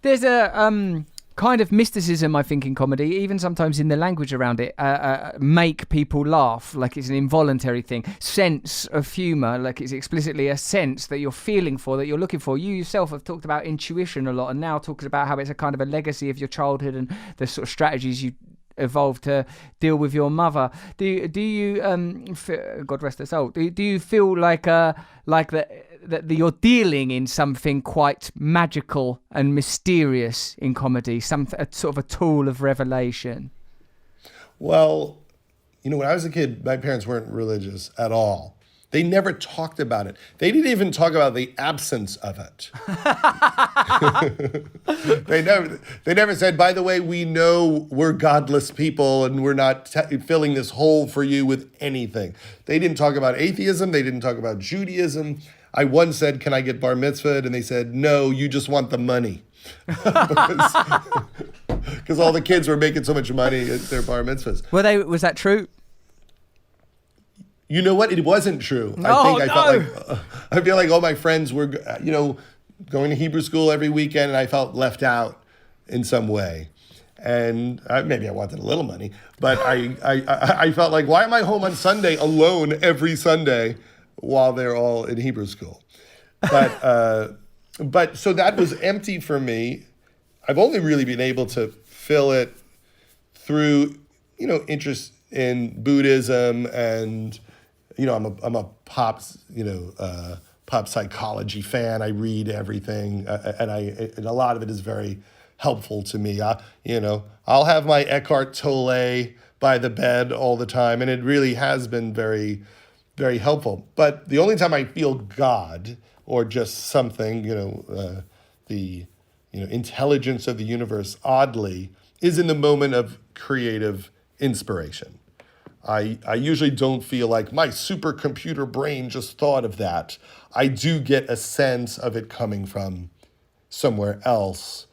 There's a kind of mysticism, I think, in comedy, even sometimes in the language around it, make people laugh, like it's an involuntary thing. Sense of humour, like it's explicitly a sense that you're feeling for, that you're looking for. You yourself have talked about intuition a lot, and now talking about how it's a kind of a legacy of your childhood and the sort of strategies you evolved to deal with your mother. Do you God rest her soul, do you feel like that you're dealing in something quite magical and mysterious in comedy, a sort of a tool of revelation? Well, when I was a kid, my parents weren't religious at all. They never talked about it. They didn't even talk about the absence of it. They never said, by the way, we know we're godless people and we're not filling this hole for you with anything. They didn't talk about atheism. They didn't talk about Judaism. I once said, can I get bar mitzvahed? And they said, no, you just want the money. Because all the kids were making so much money at their bar mitzvahs. Was that true? You know what? It wasn't true. I feel like all my friends were, going to Hebrew school every weekend, and I felt left out in some way. And maybe I wanted a little money, but I felt like, why am I home on Sunday alone every Sunday while they're all in Hebrew school? But so that was empty for me. I've only really been able to fill it through, interest in Buddhism and, I'm a pop psychology fan. I read everything, and a lot of it is very helpful to me. I'll have my Eckhart Tolle by the bed all the time, and it really has been very, very helpful. But the only time I feel God or just something, the intelligence of the universe, oddly, is in the moment of creative inspiration. I usually don't feel like my supercomputer brain just thought of that. I do get a sense of it coming from somewhere else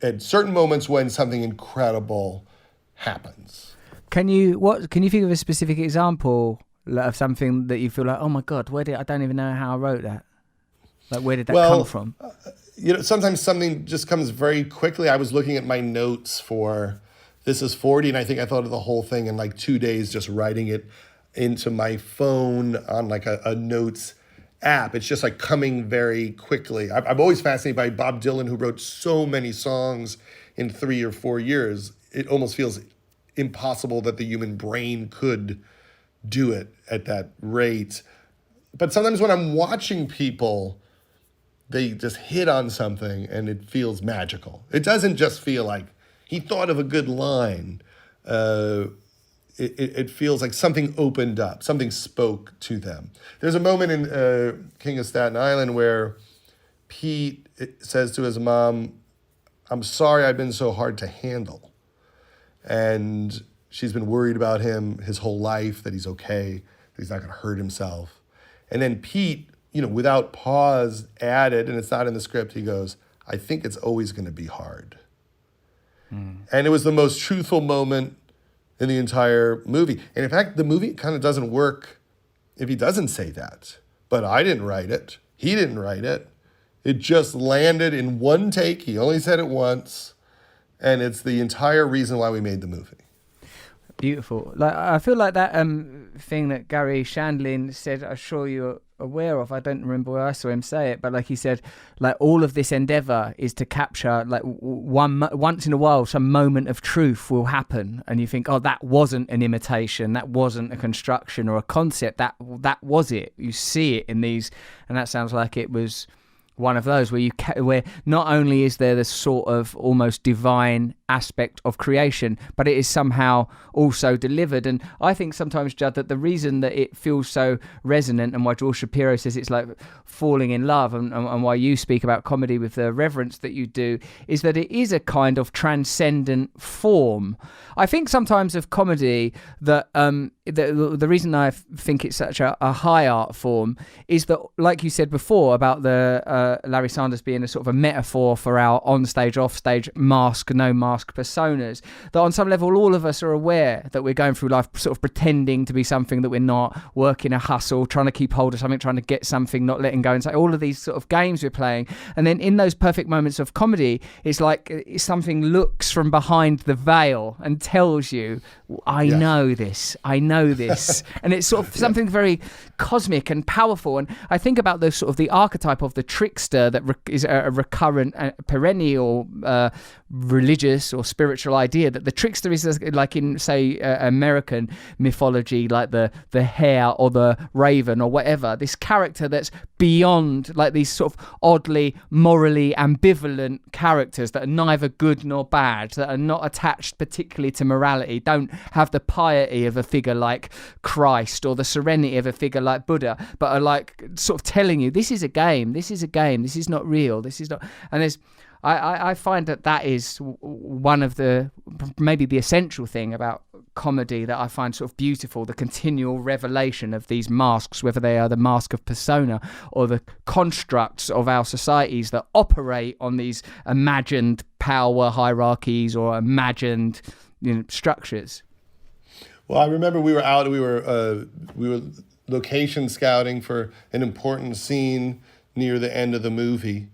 at certain moments when something incredible happens. Can you think of a specific example of something that you feel like, oh my God, I don't even know how I wrote that? Like, where did that come from? Sometimes something just comes very quickly. I was looking at my notes for This Is 40, and I think I thought of the whole thing in like 2 days, just writing it into my phone on like a notes app. It's just like coming very quickly. I'm always fascinated by Bob Dylan, who wrote so many songs in 3 or 4 years. It almost feels impossible that the human brain could do it at that rate. But sometimes when I'm watching people, they just hit on something and it feels magical. It doesn't just feel like he thought of a good line. It feels like something opened up, something spoke to them. There's a moment in King of Staten Island where Pete says to his mom, "I'm sorry I've been so hard to handle." And she's been worried about him his whole life, that he's okay, that he's not gonna hurt himself. And then Pete, without pause, added, and it's not in the script, he goes, "I think it's always gonna be hard." And it was the most truthful moment in the entire movie. And in fact, the movie kind of doesn't work if he doesn't say that. But I didn't write it. He didn't write it. It just landed in one take. He only said it once. And it's the entire reason why we made the movie. Beautiful. Like, I feel like that thing that Gary Shandling said, I'm sure you're aware of, I don't remember where I saw him say it, but like he said, like all of this endeavor is to capture like once in a while some moment of truth will happen and you think, oh, that wasn't an imitation, that wasn't a construction or a concept, that was it. You see it in these, and that sounds like it was one of those where not only is there this sort of almost divine aspect of creation, but it is somehow also delivered. And I think sometimes, Judd, that the reason that it feels so resonant and why George Shapiro says it's like falling in love and why you speak about comedy with the reverence that you do is that it is a kind of transcendent form. I think sometimes of comedy that the reason I think it's such a high art form is that, like you said before about the Larry Sanders being a sort of a metaphor for our on-stage, off-stage, mask, no mask personas, that on some level all of us are aware that we're going through life sort of pretending to be something that we're not, working a hustle, trying to keep hold of something, trying to get something, not letting go, and so all of these sort of games we're playing. And then in those perfect moments of comedy, it's like something looks from behind the veil and tells you, I know this, and it's sort of something very cosmic and powerful. And I think about the sort of the archetype of the trickster that is a recurrent, perennial religious or spiritual idea, that the trickster is like in, say, American mythology, like the hare or the raven or whatever, this character that's beyond, like these sort of oddly morally ambivalent characters that are neither good nor bad, that are not attached particularly to morality, don't have the piety of a figure like Christ or the serenity of a figure like Buddha, but are like sort of telling you, this is a game, this is not real, this is not. And there's I find that is one of the, maybe the essential thing about comedy that I find sort of beautiful, the continual revelation of these masks, whether they are the mask of persona or the constructs of our societies that operate on these imagined power hierarchies or imagined, structures. Well, I remember we were location scouting for an important scene near the end of the movie.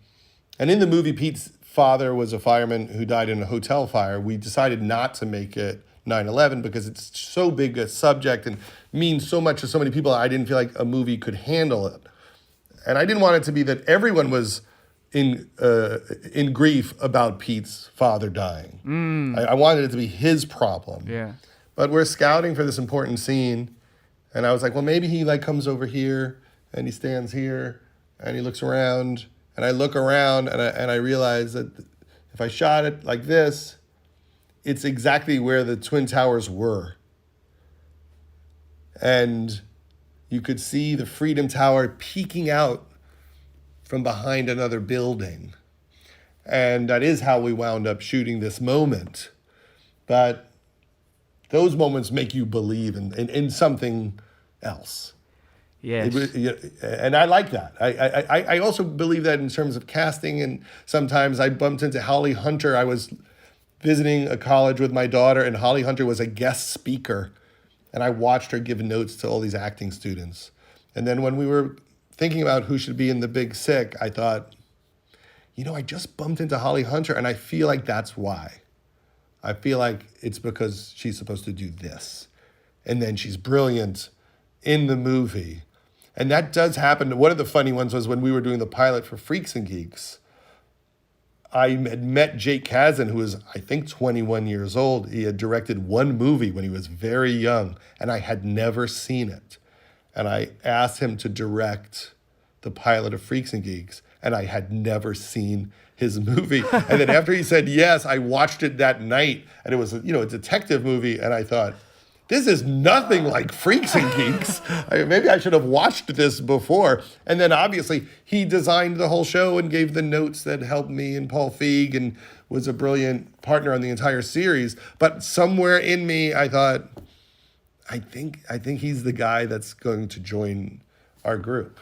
And in the movie, Pete's father was a fireman who died in a hotel fire. We decided not to make it 9/11 because it's so big a subject and means so much to so many people. I didn't feel like a movie could handle it. And I didn't want it to be that everyone was in grief about Pete's father dying. I wanted it to be his problem. Yeah. But we're scouting for this important scene. And I was like, well, maybe he comes over here and he stands here and he looks around. And I look around and I realize that if I shot it like this, it's exactly where the Twin Towers were. And you could see the Freedom Tower peeking out from behind another building. And that is how we wound up shooting this moment. But those moments make you believe in something else. Yes. And I like that. I also believe that in terms of casting. And sometimes I bumped into Holly Hunter. I was visiting a college with my daughter, and Holly Hunter was a guest speaker. And I watched her give notes to all these acting students. And then when we were thinking about who should be in The Big Sick, I thought, I just bumped into Holly Hunter, and I feel like that's why. I feel like it's because she's supposed to do this. And then she's brilliant in the movie. And that does happen. One of the funny ones was when we were doing the pilot for Freaks and Geeks. I had met Jake Kazan, who was, I think, 21 years old. He had directed one movie when he was very young, and I had never seen it. And I asked him to direct the pilot of Freaks and Geeks, and I had never seen his movie. And then after he said yes, I watched it that night, and it was, a detective movie, and I thought, this is nothing like Freaks and Geeks. Maybe I should have watched this before. And then obviously he designed the whole show and gave the notes that helped me and Paul Feig and was a brilliant partner on the entire series. But somewhere in me, I thought, I think he's the guy that's going to join our group.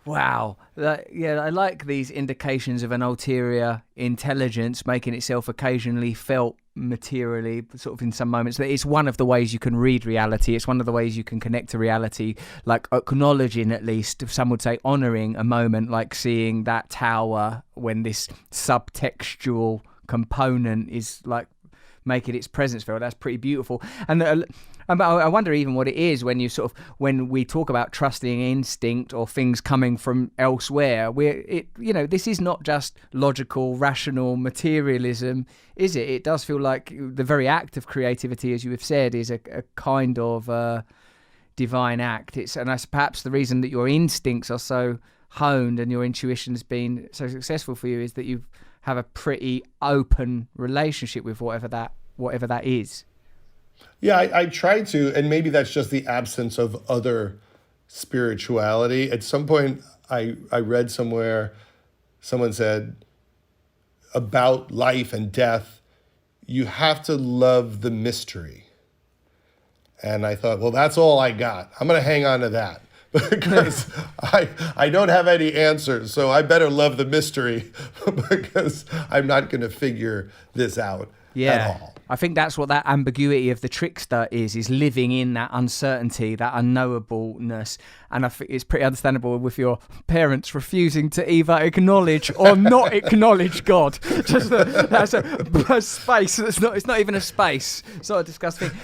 Wow. I like these indications of an ulterior intelligence making itself occasionally felt materially, sort of in some moments. It's one of the ways you can read reality. It's one of the ways you can connect to reality, like acknowledging, at least, some would say honouring a moment like seeing that tower when this subtextual component is like making its presence felt. That's pretty beautiful. And I wonder even what it is when when we talk about trusting instinct or things coming from elsewhere. This is not just logical, rational materialism, is it? It does feel like the very act of creativity, as you have said, is a kind of divine act. And that's perhaps the reason that your instincts are so honed and your intuition has been so successful for you, is that you have a pretty open relationship with whatever that is. Yeah, I try to, and maybe that's just the absence of other spirituality. At some point, I read somewhere, someone said about life and death, you have to love the mystery. And I thought, well, that's all I got. I'm going to hang on to that because I don't have any answers. So I better love the mystery because I'm not going to figure this out at all. I think that's what that ambiguity of the trickster is living in that uncertainty, that unknowableness. And I think it's pretty understandable with your parents refusing to either acknowledge or not acknowledge God. Just that's a space. It's not even a space. It's not a disgusting thing.